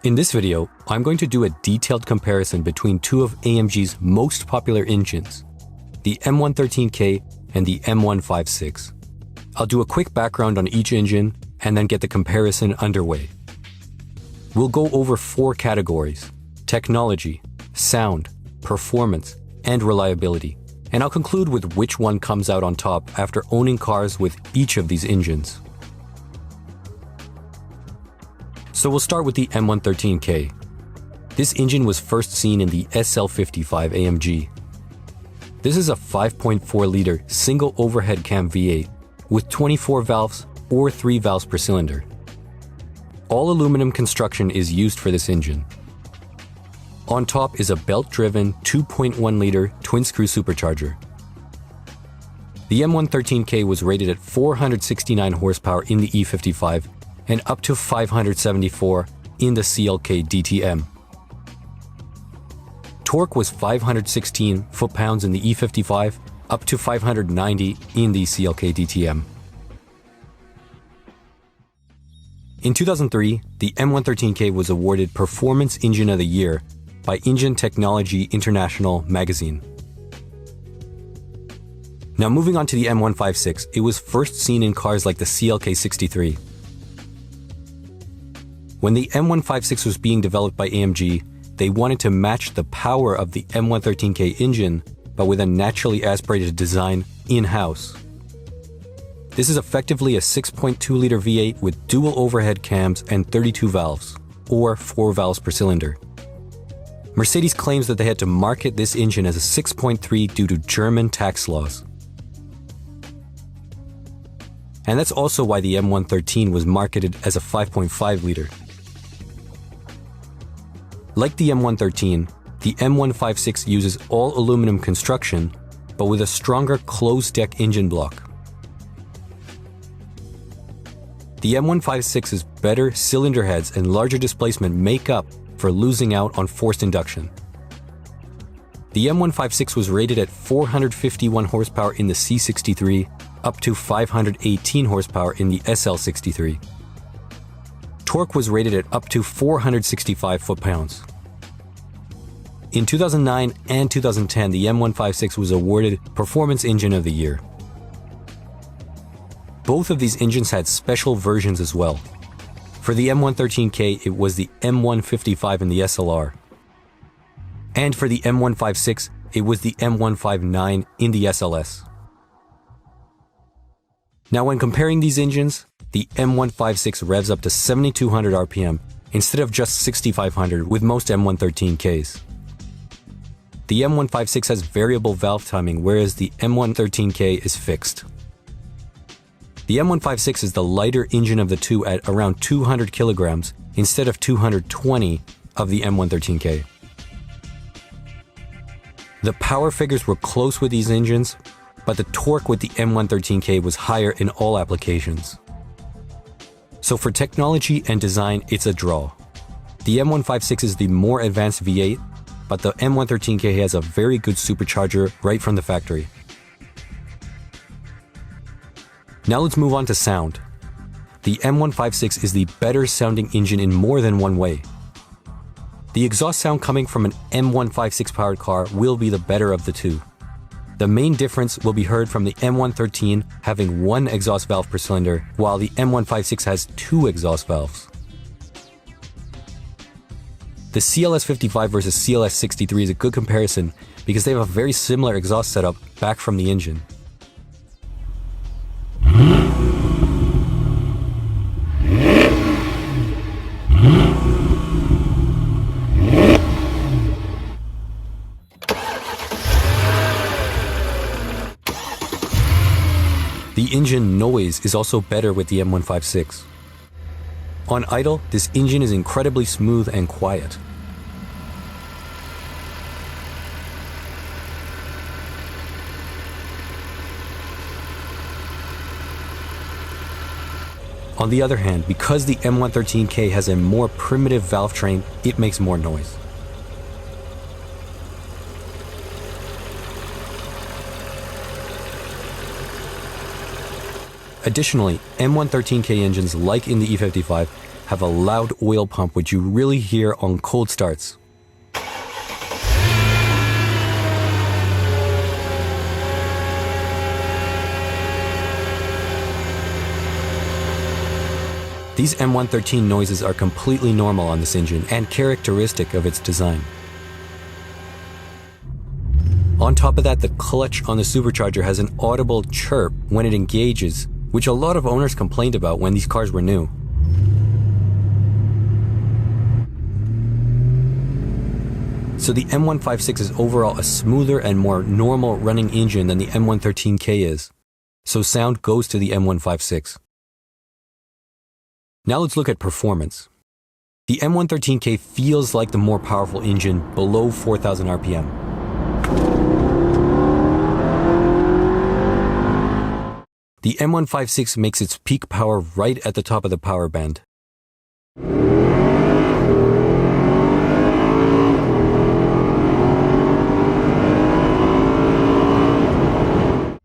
In this video, I'm going to do a detailed comparison between two of AMG's most popular engines, the M113K and the M156. I'll do a quick background on each engine and then get the comparison underway. We'll go over 4 categories: technology, sound, performance, and reliability. And I'll conclude with which one comes out on top after owning cars with each of these engines. So we'll start with the M113K. This engine was first seen in the SL55 AMG. This is a 5.4-liter single overhead cam V8 with 24 valves or 3 valves per cylinder. All aluminum construction is used for this engine. On top is a belt-driven 2.1-liter twin-screw supercharger. The M113K was rated at 469 horsepower in the E55 and up to 574 in the CLK DTM. Torque was 516 foot-pounds in the E55, up to 590 in the CLK DTM. In 2003, the M113K was awarded Performance Engine of the Year by Engine Technology International magazine. Now moving on to the M156, it was first seen in cars like the CLK63. When the M156 was being developed by AMG, they wanted to match the power of the M113K engine, but with a naturally aspirated design in-house. This is effectively a 6.2-liter V8 with dual overhead cams and 32 valves, or 4 valves per cylinder. Mercedes claims that they had to market this engine as a 6.3 due to German tax laws. And that's also why the M113 was marketed as a 5.5-liter. Like the M113, the M156 uses all aluminum construction, but with a stronger closed-deck engine block. The M156's better cylinder heads and larger displacement make up for losing out on forced induction. The M156 was rated at 451 horsepower in the C63, up to 518 horsepower in the SL63. Torque was rated at up to 465 foot-pounds. In 2009 and 2010, the M156 was awarded Performance Engine of the Year. Both of these engines had special versions as well. For the M113K, it was the M155 and the SLR. And for the M156, it was the M159 in the SLS. Now when comparing these engines, the M156 revs up to 7,200 RPM instead of just 6,500 with most M113Ks. The M156 has variable valve timing, whereas the M113K is fixed. The M156 is the lighter engine of the two at around 200 kilograms instead of 220 of the M113K. The power figures were close with these engines, but the torque with the M113K was higher in all applications. So for technology and design, it's a draw. The M156 is the more advanced V8, but the M113K has a very good supercharger right from the factory. Now let's move on to sound. The M156 is the better sounding engine in more than one way. The exhaust sound coming from an M156 powered car will be the better of the two. The main difference will be heard from the M113 having 1 exhaust valve per cylinder, while the M156 has 2 exhaust valves. The CLS55 versus CLS63 is a good comparison because they have a very similar exhaust setup back from the engine. The engine noise is also better with the M156. On idle, this engine is incredibly smooth and quiet. On the other hand, because the M113K has a more primitive valve train, it makes more noise. Additionally, M113K engines, like in the E55, have a loud oil pump which you really hear on cold starts. These M113 noises are completely normal on this engine and characteristic of its design. On top of that, the clutch on the supercharger has an audible chirp when it engages, which a lot of owners complained about when these cars were new. So the M156 is overall a smoother and more normal running engine than the M113K is. So sound goes to the M156. Now let's look at performance. The M113K feels like the more powerful engine below 4,000 RPM. The M156 makes its peak power right at the top of the power band.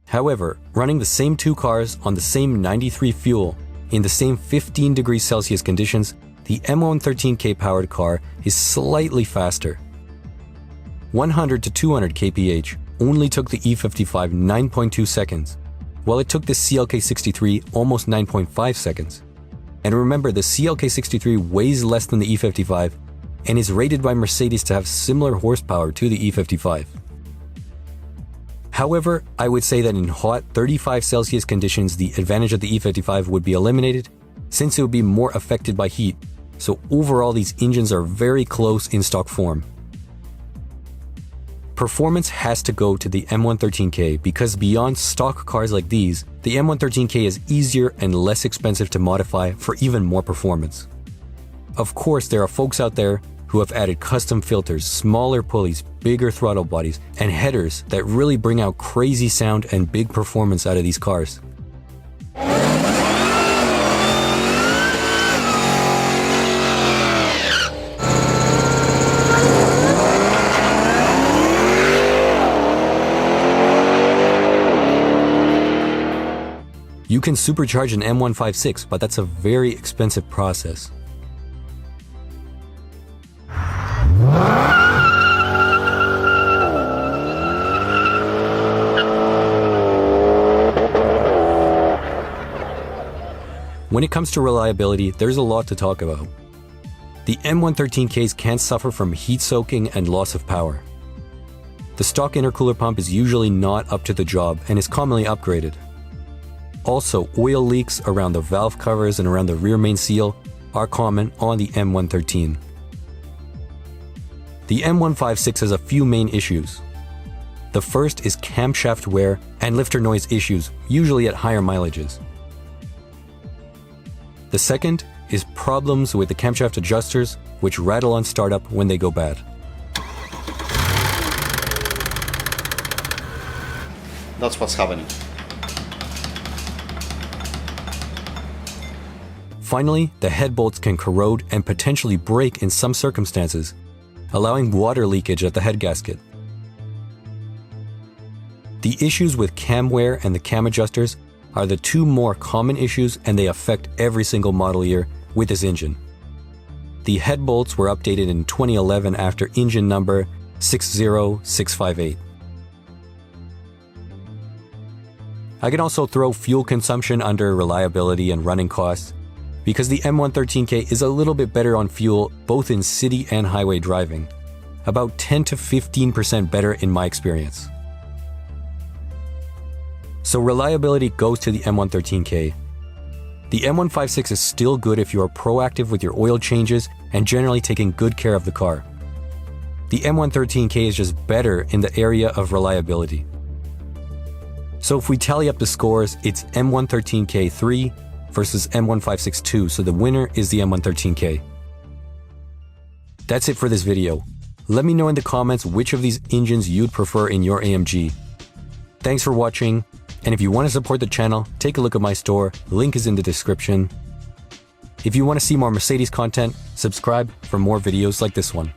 However, running the same two cars on the same 93 fuel in the same 15 degrees Celsius conditions, the M113K powered car is slightly faster. 100 to 200 kph only took the E55 9.2 seconds, while it took the CLK63 almost 9.5 seconds. And remember, the CLK63 weighs less than the E55 and is rated by Mercedes to have similar horsepower to the E55. However, I would say that in hot 35 Celsius conditions, the advantage of the E55 would be eliminated, since it would be more affected by heat, so overall these engines are very close in stock form. Performance has to go to the M113K because beyond stock cars like these, the M113K is easier and less expensive to modify for even more performance. Of course, there are folks out there who have added custom filters, smaller pulleys, bigger throttle bodies, and headers that really bring out crazy sound and big performance out of these cars. You can supercharge an M156, but that's a very expensive process. When it comes to reliability, there's a lot to talk about. The M113Ks can suffer from heat soaking and loss of power. The stock intercooler pump is usually not up to the job and is commonly upgraded. Also, oil leaks around the valve covers and around the rear main seal are common on the M113. The M156 has a few main issues. The first is camshaft wear and lifter noise issues, usually at higher mileages. The second is problems with the camshaft adjusters, which rattle on startup when they go bad. That's what's happening. Finally, the head bolts can corrode and potentially break in some circumstances, allowing water leakage at the head gasket. The issues with cam wear and the cam adjusters are the two more common issues, and they affect every single model year with this engine. The head bolts were updated in 2011 after engine number 60658. I can also throw fuel consumption under reliability and running costs, because the M113K is a little bit better on fuel both in city and highway driving, about 10 to 15% better in my experience. So reliability goes to the M113K. The M156 is still good if you are proactive with your oil changes and generally taking good care of the car. The M113K is just better in the area of reliability. So if we tally up the scores, it's M113K 3 versus M156 2, so the winner is the M113K. That's it for this video. Let me know in the comments which of these engines you'd prefer in your AMG. Thanks for watching, and if you want to support the channel, take a look at my store, link is in the description. If you want to see more Mercedes content, subscribe for more videos like this one.